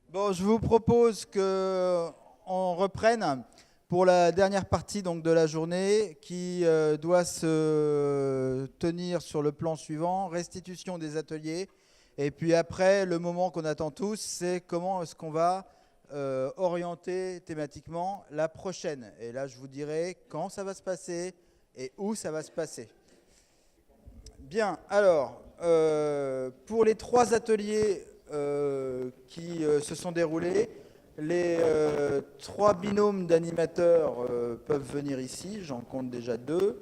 Bon, je vous propose que on reprenne pour la dernière partie donc, de la journée qui doit se tenir sur le plan suivant, restitution des ateliers. Et puis après, le moment qu'on attend tous, c'est comment est-ce qu'on va orienter thématiquement la prochaine. Et là, je vous dirai quand ça va se passer et où ça va se passer. Bien, alors, pour les 3 ateliers qui se sont déroulés, les 3 binômes d'animateurs peuvent venir ici, j'en compte déjà 2.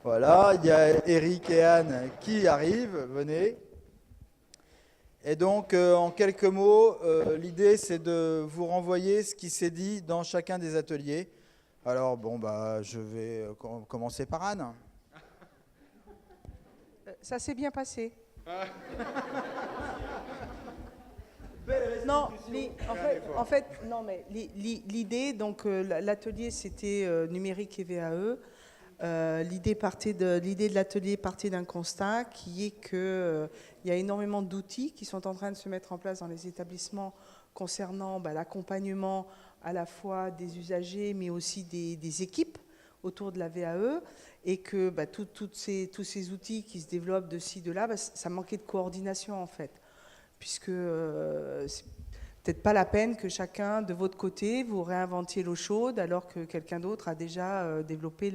Voilà, il y a Eric et Anne qui arrivent, venez. Et donc, en quelques mots, l'idée c'est de vous renvoyer ce qui s'est dit dans chacun des ateliers. Alors, bon, bah, je vais commencer par Anne. Ça s'est bien passé. Non, non, mais l'idée, donc l'atelier c'était numérique et VAE. L'idée de l'atelier partait d'un constat qui est que il y a énormément d'outils qui sont en train de se mettre en place dans les établissements concernant l'accompagnement à la fois des usagers mais aussi des équipes autour de la VAE, et que tous ces outils qui se développent de ci, de là, ça manquait de coordination en fait, puisque c'est peut-être pas la peine que chacun de votre côté vous réinventiez l'eau chaude alors que quelqu'un d'autre a déjà développé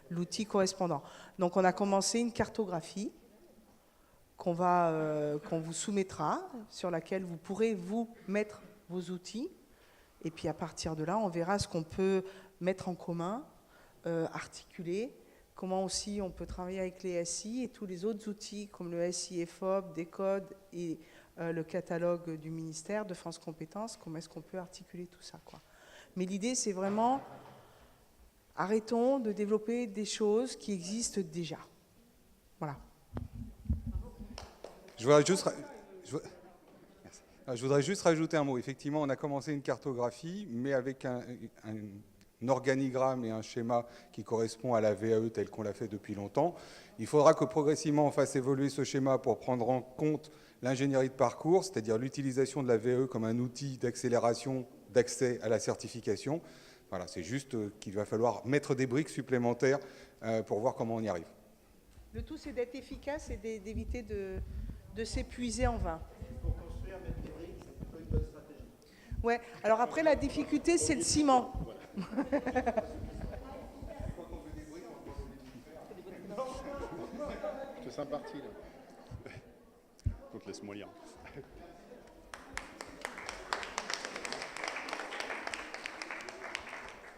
l'outil correspondant. Donc on a commencé une cartographie qu'on vous soumettra, sur laquelle vous pourrez vous mettre vos outils, et puis à partir de là on verra ce qu'on peut mettre en commun, articuler, comment aussi on peut travailler avec les SI et tous les autres outils comme le SI EFOP, Décode et le catalogue du ministère de France Compétences, comment est-ce qu'on peut articuler tout ça, quoi. Mais l'idée, c'est vraiment, arrêtons de développer des choses qui existent déjà. Voilà. Je voudrais juste rajouter un mot. Effectivement, on a commencé une cartographie, mais avec un organigramme et un schéma qui correspond à la VAE telle qu'on l'a fait depuis longtemps. Il faudra que progressivement on fasse évoluer ce schéma pour prendre en compte l'ingénierie de parcours, c'est-à-dire l'utilisation de la VAE comme un outil d'accélération d'accès à la certification. Voilà, c'est juste qu'il va falloir mettre des briques supplémentaires pour voir comment on y arrive. Le tout, c'est d'être efficace et d'éviter de s'épuiser en vain. Pour construire, mettre des briques, c'est plutôt une bonne stratégie. Ouais, alors après, la difficulté, c'est le ciment. C'est sympa parti là. Donc laisse-moi lire.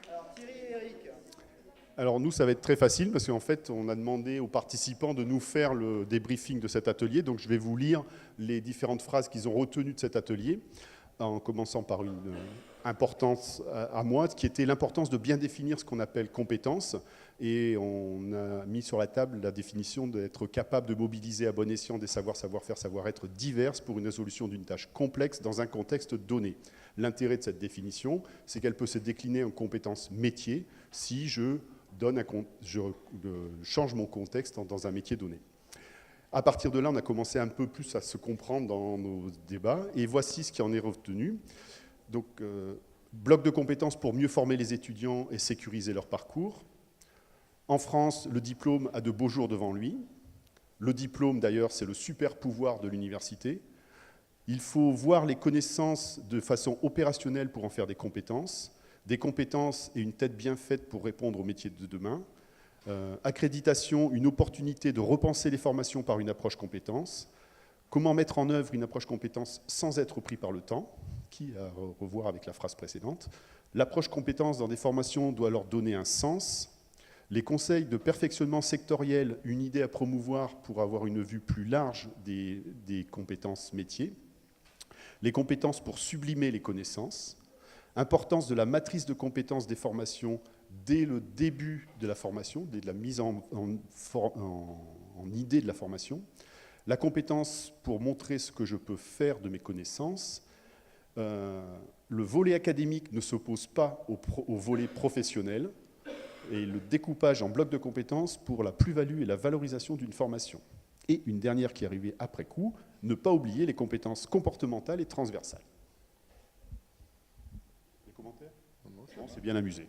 Alors Thierry et Eric. Alors nous, ça va être très facile parce qu'en fait, on a demandé aux participants de nous faire le débriefing de cet atelier. Donc je vais vous lire les différentes phrases qu'ils ont retenues de cet atelier, en commençant par une importance à moi, qui était l'importance de bien définir ce qu'on appelle compétences. Et on a mis sur la table la définition d'être capable de mobiliser à bon escient des savoirs, savoir-faire, savoir-être diverses pour une résolution d'une tâche complexe dans un contexte donné. L'intérêt de cette définition, c'est qu'elle peut se décliner en compétences métiers si je change mon contexte dans un métier donné. À partir de là, on a commencé un peu plus à se comprendre dans nos débats, et voici ce qui en est retenu. Donc, bloc de compétences pour mieux former les étudiants et sécuriser leur parcours. En France, le diplôme a de beaux jours devant lui. Le diplôme, d'ailleurs, c'est le super pouvoir de l'université. Il faut voir les connaissances de façon opérationnelle pour en faire des compétences et une tête bien faite pour répondre aux métiers de demain. Accréditation, une opportunité de repenser les formations par une approche compétence. Comment mettre en œuvre une approche compétence sans être pris par le temps, qui à revoir avec la phrase précédente. L'approche compétence dans des formations doit leur donner un sens. Les conseils de perfectionnement sectoriel, une idée à promouvoir pour avoir une vue plus large des compétences métiers. Les compétences pour sublimer les connaissances. Importance de la matrice de compétences des formations dès le début de la formation, dès la mise en idée de la formation. La compétence pour montrer ce que je peux faire de mes connaissances. Le volet académique ne s'oppose pas au volet professionnel. Et le découpage en blocs de compétences pour la plus-value et la valorisation d'une formation. Et une dernière qui est arrivée après coup, ne pas oublier les compétences comportementales et transversales. franchement, on s'est bien amusé.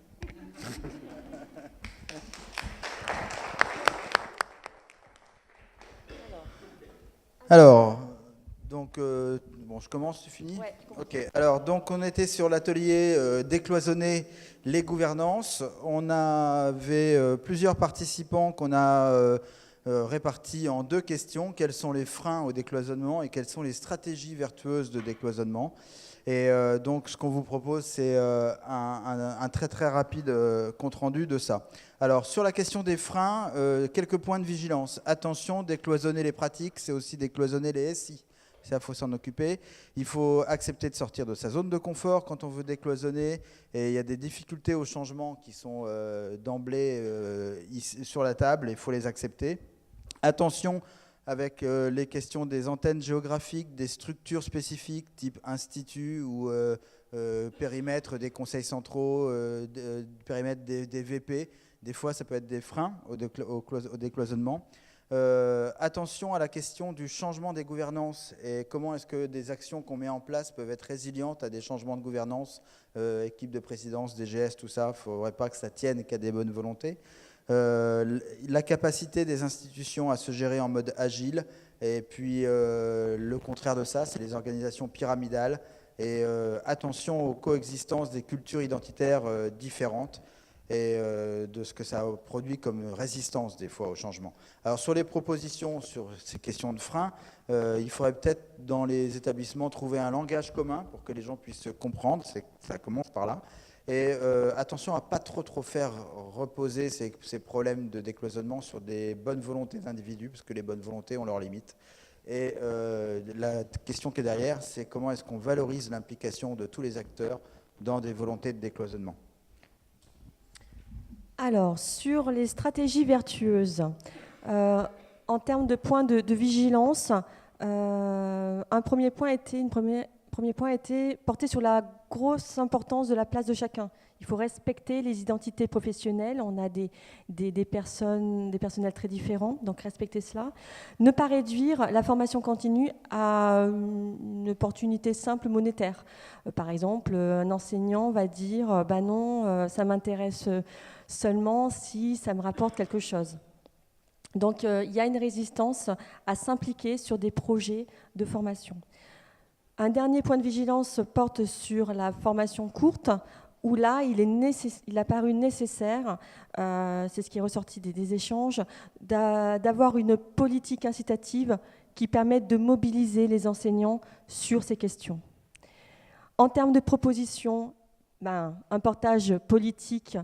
Alors, donc, bon, je commence, tu finis ? Ouais, ok, alors, donc, on était sur l'atelier décloisonner les gouvernances. On avait plusieurs participants qu'on a répartis en 2 questions. Quels sont les freins au décloisonnement et quelles sont les stratégies vertueuses de décloisonnement ? Et donc, ce qu'on vous propose, c'est un très très rapide compte-rendu de ça. Alors, sur la question des freins, quelques points de vigilance. Attention, décloisonner les pratiques, c'est aussi décloisonner les SI. Ça, il faut s'en occuper. Il faut accepter de sortir de sa zone de confort quand on veut décloisonner. Et il y a des difficultés au changement qui sont d'emblée sur la table, et il faut les accepter. Attention avec les questions des antennes géographiques, des structures spécifiques, type institut ou périmètre des conseils centraux, périmètre des VP. Des fois, ça peut être des freins au décloisonnement. Attention à la question du changement des gouvernances et comment est-ce que des actions qu'on met en place peuvent être résilientes à des changements de gouvernance, équipe de présidence, DGS, tout ça. Il ne faudrait pas que ça tienne qu'à des bonnes volontés. La capacité des institutions à se gérer en mode agile, et puis le contraire de ça, c'est les organisations pyramidales, et attention aux coexistences des cultures identitaires différentes et de ce que ça produit comme résistance des fois au changement. Alors sur les propositions, sur ces questions de frein, il faudrait peut-être dans les établissements trouver un langage commun pour que les gens puissent se comprendre, ça commence par là. Et attention à ne pas trop faire reposer ces problèmes de décloisonnement sur des bonnes volontés d'individus, parce que les bonnes volontés ont leurs limites. Et la question qui est derrière, c'est comment est-ce qu'on valorise l'implication de tous les acteurs dans des volontés de décloisonnement. Alors, sur les stratégies vertueuses, en termes de points de vigilance, un premier point était porté sur la grosse importance de la place de chacun. Il faut respecter les identités professionnelles. On a des personnels très différents, donc respecter cela. Ne pas réduire la formation continue à une opportunité simple monétaire. Par exemple, un enseignant va dire « non, ça m'intéresse seulement si ça me rapporte quelque chose ». Donc, il y a une résistance à s'impliquer sur des projets de formation. Un dernier point de vigilance porte sur la formation courte, où là, il a paru nécessaire, c'est ce qui est ressorti des échanges, d'avoir une politique incitative qui permette de mobiliser les enseignants sur ces questions. En termes de propositions, un portage politique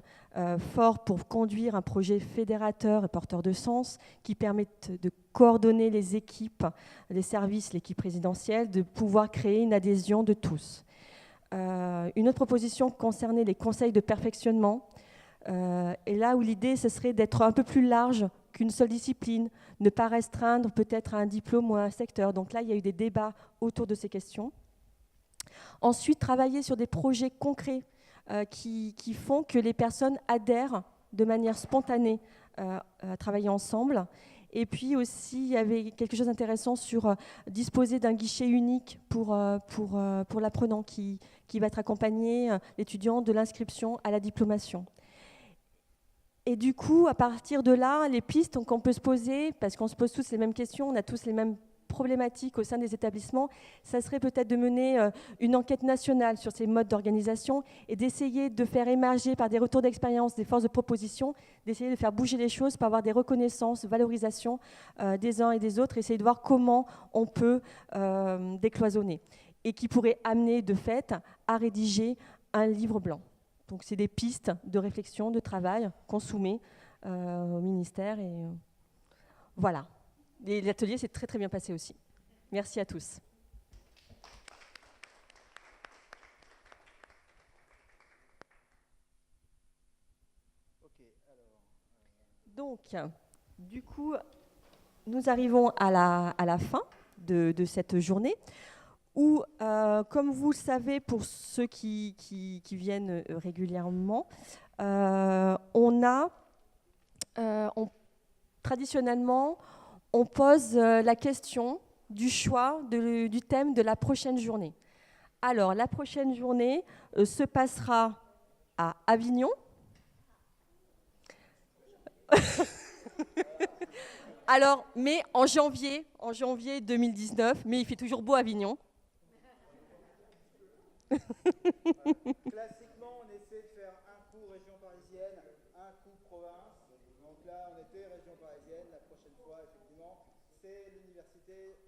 fort pour conduire un projet fédérateur et porteur de sens qui permette de coordonner les équipes, les services, l'équipe présidentielle, de pouvoir créer une adhésion de tous. Une autre proposition concernait les conseils de perfectionnement. Et là où l'idée, ce serait d'être un peu plus large qu'une seule discipline, ne pas restreindre peut-être à un diplôme ou à un secteur. Donc là, il y a eu des débats autour de ces questions. Ensuite, travailler sur des projets concrets qui font que les personnes adhèrent de manière spontanée à travailler ensemble. Et puis aussi, il y avait quelque chose d'intéressant sur disposer d'un guichet unique pour l'apprenant qui va être accompagné, l'étudiant, de l'inscription à la diplomation. Et du coup, à partir de là, les pistes qu'on peut se poser, parce qu'on se pose tous les mêmes questions, on a tous les mêmes problématiques au sein des établissements, ça serait peut-être de mener une enquête nationale sur ces modes d'organisation et d'essayer de faire émerger par des retours d'expérience, des forces de proposition, d'essayer de faire bouger les choses pour avoir des reconnaissances, valorisation des uns et des autres, essayer de voir comment on peut décloisonner et qui pourrait amener de fait à rédiger un livre blanc. Donc c'est des pistes de réflexion, de travail qu'on soumet au ministère et voilà. Et l'atelier s'est très très bien passé aussi. Merci à tous. Donc, du coup, nous arrivons à la fin de cette journée où, comme vous le savez, pour ceux qui viennent régulièrement, traditionnellement, on pose la question du choix du thème de la prochaine journée. Alors, la prochaine journée se passera à Avignon. Alors, mais en janvier 2019, mais il fait toujours beau à Avignon. Classiquement, on essaie de faire un coup région parisienne, un coup province. Donc là, on était région parisienne. La prochaine fois, effectivement, c'est l'université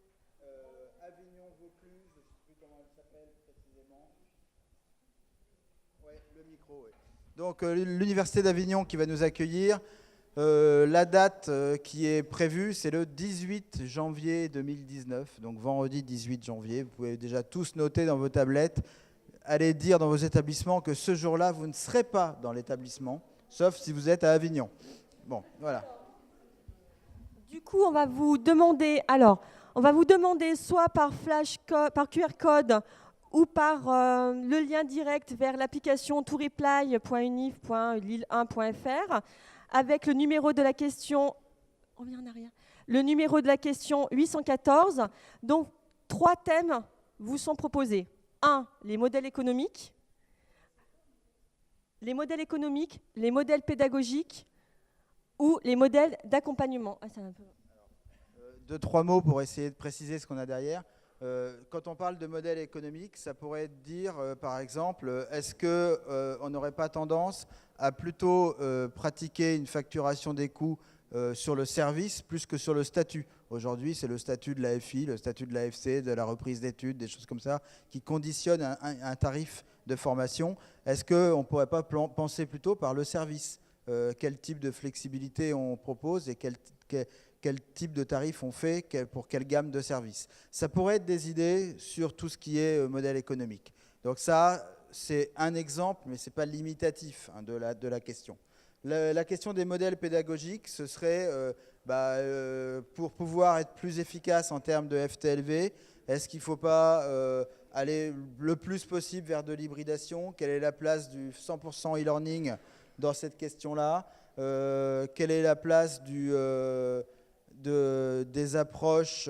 Avignon-Vaucluse. Je ne sais plus comment elle s'appelle précisément. Oui, le micro, oui. Donc l'université d'Avignon qui va nous accueillir. La date qui est prévue, c'est le 18 janvier 2019. Donc vendredi 18 janvier. Vous pouvez déjà tous noter dans vos tablettes. Allez dire dans vos établissements que ce jour-là, vous ne serez pas dans l'établissement, sauf si vous êtes à Avignon. Bon, voilà. Du coup, on va vous demander soit par par QR code ou par le lien direct vers l'application toureply.unif.lille1.fr avec le numéro de la question. On revient en arrière. Le numéro de la question 814. Donc, 3 thèmes vous sont proposés. 1, les modèles économiques, les modèles pédagogiques ou les modèles d'accompagnement. Ah, 2-3 mots pour essayer de préciser ce qu'on a derrière. Quand on parle de modèle économique, ça pourrait dire, par exemple, est-ce qu'on n'aurait pas tendance à plutôt pratiquer une facturation des coûts sur le service plus que sur le statut. Aujourd'hui, c'est le statut de l'AFI, le statut de l'AFC, de la reprise d'études, des choses comme ça, qui conditionnent un tarif de formation. Est-ce qu'on ne pourrait pas penser plutôt par le service quel type de flexibilité on propose et quel type de tarif on fait pour quelle gamme de services. Ça pourrait être des idées sur tout ce qui est modèle économique. Donc ça, c'est un exemple, mais ce n'est pas limitatif de la question. La question des modèles pédagogiques, ce serait pour pouvoir être plus efficace en termes de FTLV, est-ce qu'il ne faut pas aller le plus possible vers de l'hybridation? Quelle est la place du 100% e-learning dans cette question-là? Quelle est la place des approches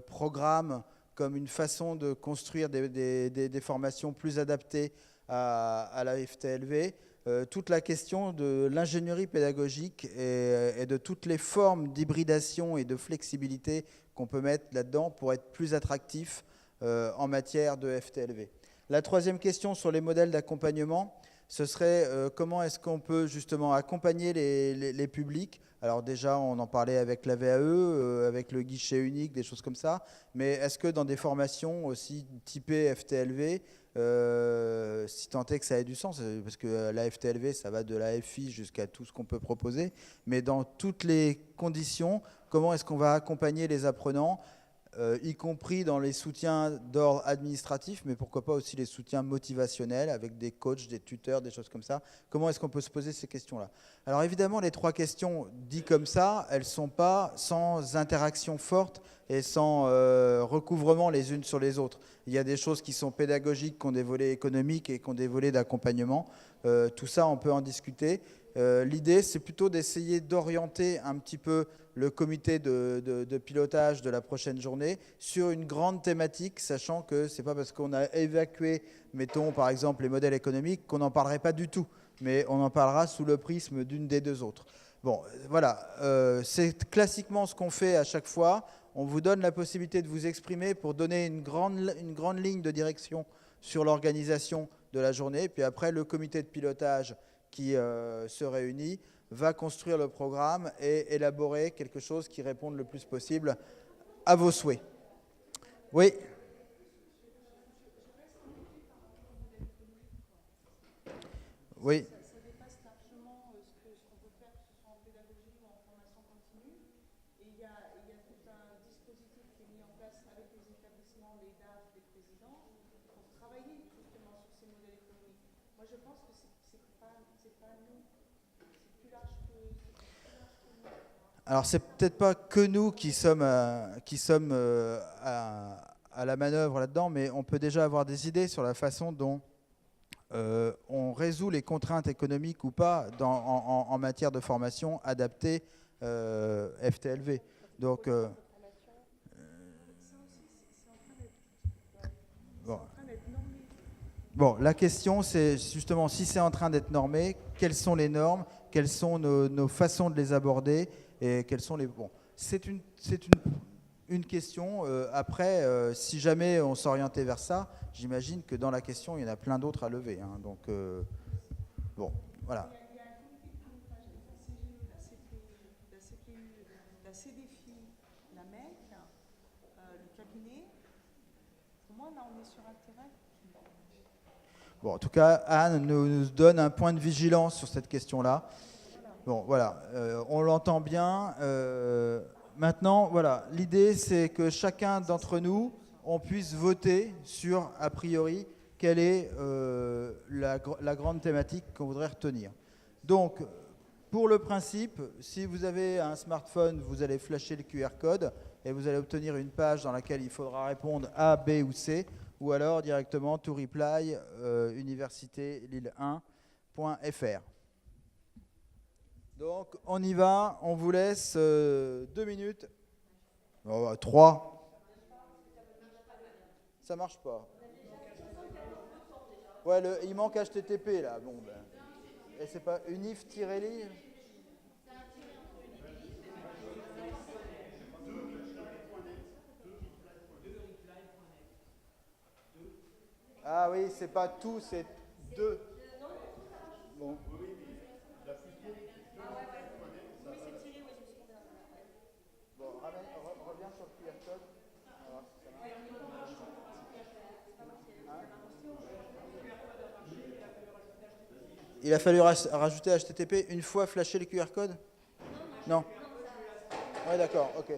programmes comme une façon de construire des formations plus adaptées à la FTLV? Toute la question de l'ingénierie pédagogique et de toutes les formes d'hybridation et de flexibilité qu'on peut mettre là-dedans pour être plus attractif en matière de FTLV. La troisième question sur les modèles d'accompagnement, ce serait comment est-ce qu'on peut justement accompagner les publics. Alors déjà, on en parlait avec la VAE, avec le guichet unique, des choses comme ça, mais est-ce que dans des formations aussi typées FTLV, si tant est que ça ait du sens, parce que la FTLV, ça va de la FI jusqu'à tout ce qu'on peut proposer, mais dans toutes les conditions, comment est-ce qu'on va accompagner les apprenants, y compris dans les soutiens d'ordre administratif, mais pourquoi pas aussi les soutiens motivationnels avec des coachs, des tuteurs, des choses comme ça. Comment est-ce qu'on peut se poser ces questions-là? Alors évidemment, les trois questions dites comme ça, elles ne sont pas sans interaction forte et sans recouvrement les unes sur les autres. Il y a des choses qui sont pédagogiques, qui ont des volets économiques et qui ont des volets d'accompagnement. Tout ça, on peut en discuter. L'idée, c'est plutôt d'essayer d'orienter un petit peu le comité de pilotage de la prochaine journée sur une grande thématique, sachant que ce n'est pas parce qu'on a évacué, mettons par exemple les modèles économiques, qu'on n'en parlerait pas du tout, mais on en parlera sous le prisme d'une des deux autres. Bon, voilà, c'est classiquement ce qu'on fait à chaque fois. On vous donne la possibilité de vous exprimer pour donner une grande ligne de direction sur l'organisation de la journée, puis après le comité de pilotage qui se réunit va construire le programme et élaborer quelque chose qui réponde le plus possible à vos souhaits. Oui. Oui. Ça dépasse largement ce qu'on peut faire, que ce soit en pédagogie ou en formation continue. Et il y a tout un dispositif qui est mis en place avec les établissements, les DAF, les présidents, pour travailler justement sur ces modèles économiques. Moi, je pense que c'est pas nous. C'est plus large que nous. Alors, c'est peut-être pas que nous qui sommes à la manœuvre là-dedans, mais on peut déjà avoir des idées sur la façon dont on résout les contraintes économiques ou pas en matière de formation adaptée FTLV. Donc, bon. Bon, la question, c'est justement, si c'est en train d'être normé, quelles sont les normes, quelles sont nos façons de les aborder, et quelles sont les... Bon, c'est une question. Après, si jamais on s'orientait vers ça, j'imagine que dans la question, il y en a plein d'autres à lever. Hein. Donc, bon, voilà. La CDFI, la MEC, le cabinet. Pour moi, là, on est sur un terrain. Bon, en tout cas, Anne nous donne un point de vigilance sur cette question-là. Bon, voilà, on l'entend bien. Maintenant, voilà, l'idée, c'est que chacun d'entre nous, on puisse voter sur, a priori, quelle est la grande thématique qu'on voudrait retenir. Donc, pour le principe, si vous avez un smartphone, vous allez flasher le QR code et vous allez obtenir une page dans laquelle il faudra répondre A, B ou C, ou alors directement to reply université-lille1.fr. Donc, on y va, on vous laisse 2 minutes. 3. Ça marche pas. Ouais, il manque HTTP là. Bon, ben. Et c'est pas unif-li. Ah oui, c'est pas tout, c'est 2. Bon. Bon, reviens sur le QR code. Il a fallu rajouter HTTP une fois flashé le QR code? Non. Oui, d'accord, ok.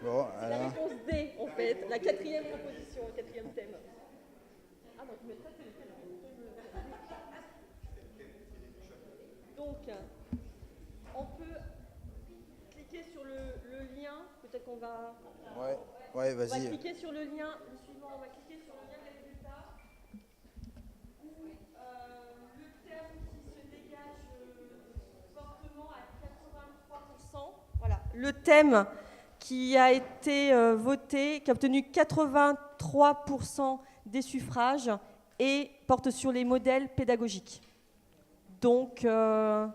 Bon, C'est la réponse D, en fait, la 4e proposition, le 4e thème. Ah, donc, mais ça, c'est le thème. Donc, on peut cliquer sur le lien, peut-être qu'on va... Ouais, On va vas-y. cliquer sur le lien, le suivant, on va cliquer sur le lien des résultats, où le thème qui se dégage fortement à 83%. Voilà, le thème qui a été voté, qui a obtenu 83% des suffrages et porte sur les modèles pédagogiques. Donc, le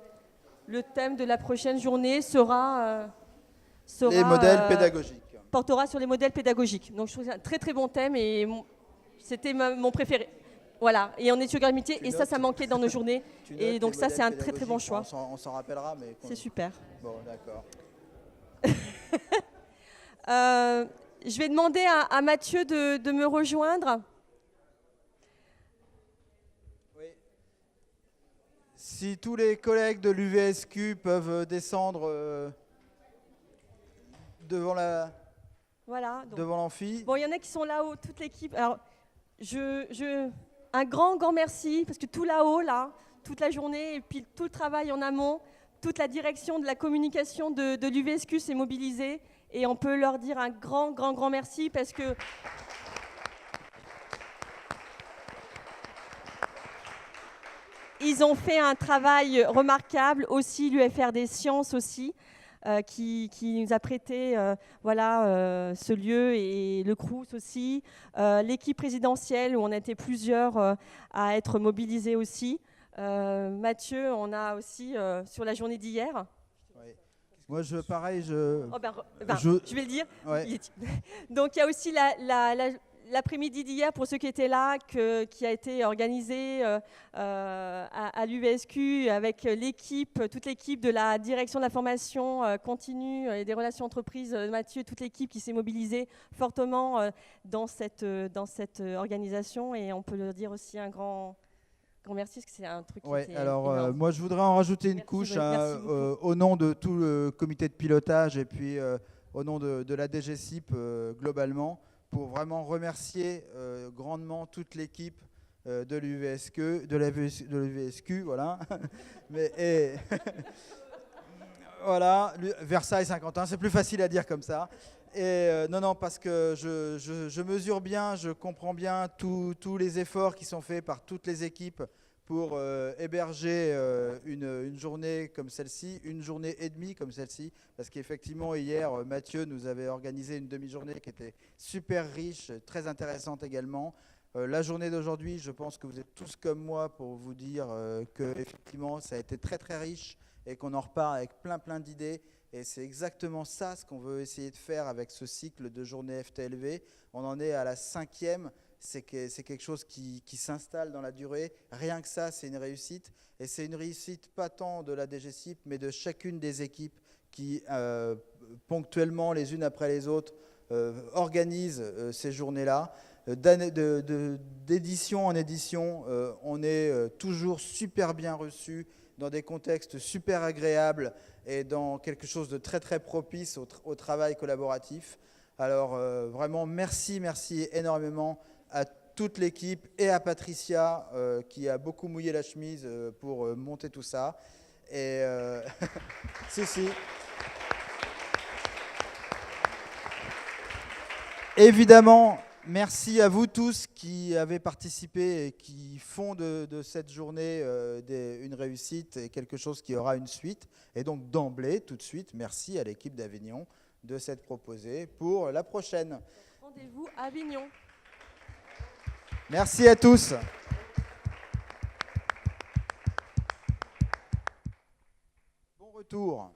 thème de la prochaine journée sera les modèles pédagogiques. Portera sur les modèles pédagogiques. Donc, je trouve que c'est un très très bon thème et c'était mon préféré. Voilà, et on est sur gravité et ça manquait dans nos journées. Et donc ça, c'est un très très bon choix. On s'en rappellera, mais... C'est super. Bon, d'accord. Je vais demander à Mathieu de me rejoindre. Oui. Si tous les collègues de l'UVSQ peuvent descendre devant l'amphi. Bon, il y en a qui sont là-haut, toute l'équipe. Alors, un grand merci, parce que tout là-haut, là, toute la journée, et puis tout le travail en amont, toute la direction de la communication de l'UVSQ s'est mobilisée. Et on peut leur dire un grand merci, parce que ils ont fait un travail remarquable, aussi l'UFR des sciences aussi, qui nous a prêté ce lieu, et le Crous aussi, l'équipe présidentielle où on était plusieurs à être mobilisés aussi. Mathieu, on a aussi sur la journée d'hier. Moi, je vais le dire. Ouais. Donc, il y a aussi l'après-midi d'hier, pour ceux qui étaient là, qui a été organisé à l'UVSQ avec toute l'équipe de la direction de la formation continue et des relations entreprises, Mathieu, toute l'équipe qui s'est mobilisée fortement dans cette organisation. Et on peut leur dire aussi un grand remercier parce que c'est un truc qui Ouais, était alors énorme. moi je voudrais en rajouter une Merci, couche merci beaucoup. au nom de tout le comité de pilotage et puis au nom de la DGCIP globalement, pour vraiment remercier grandement toute l'équipe de l'UVSQ, de l'UVSQ, voilà. Voilà, Versailles Saint-Quentin, c'est plus facile à dire comme ça. Et non, parce que je mesure bien, je comprends bien tous les efforts qui sont faits par toutes les équipes pour héberger une journée comme celle-ci, une journée et demie comme celle-ci, parce qu'effectivement hier Mathieu nous avait organisé une demi-journée qui était super riche, très intéressante également. La journée d'aujourd'hui, je pense que vous êtes tous comme moi pour vous dire que effectivement ça a été très très riche et qu'on en repart avec plein d'idées. Et c'est exactement ça ce qu'on veut essayer de faire avec ce cycle de journée FTLV. On en est à la 5e. C'est quelque chose qui s'installe dans la durée. Rien que ça, c'est une réussite. Et c'est une réussite pas tant de la DGCIP, mais de chacune des équipes qui, ponctuellement, les unes après les autres, organisent ces journées-là. D'édition en édition, on est toujours super bien reçus, dans des contextes super agréables et dans quelque chose de très très propice au travail collaboratif. Alors vraiment merci énormément à toute l'équipe et à Patricia qui a beaucoup mouillé la chemise pour monter tout ça. Et si. Évidemment, merci à vous tous qui avez participé et qui font de cette journée une réussite et quelque chose qui aura une suite. Et donc d'emblée, tout de suite, merci à l'équipe d'Avignon de s'être proposée pour la prochaine. Rendez-vous à Avignon. Merci à tous. Bon retour.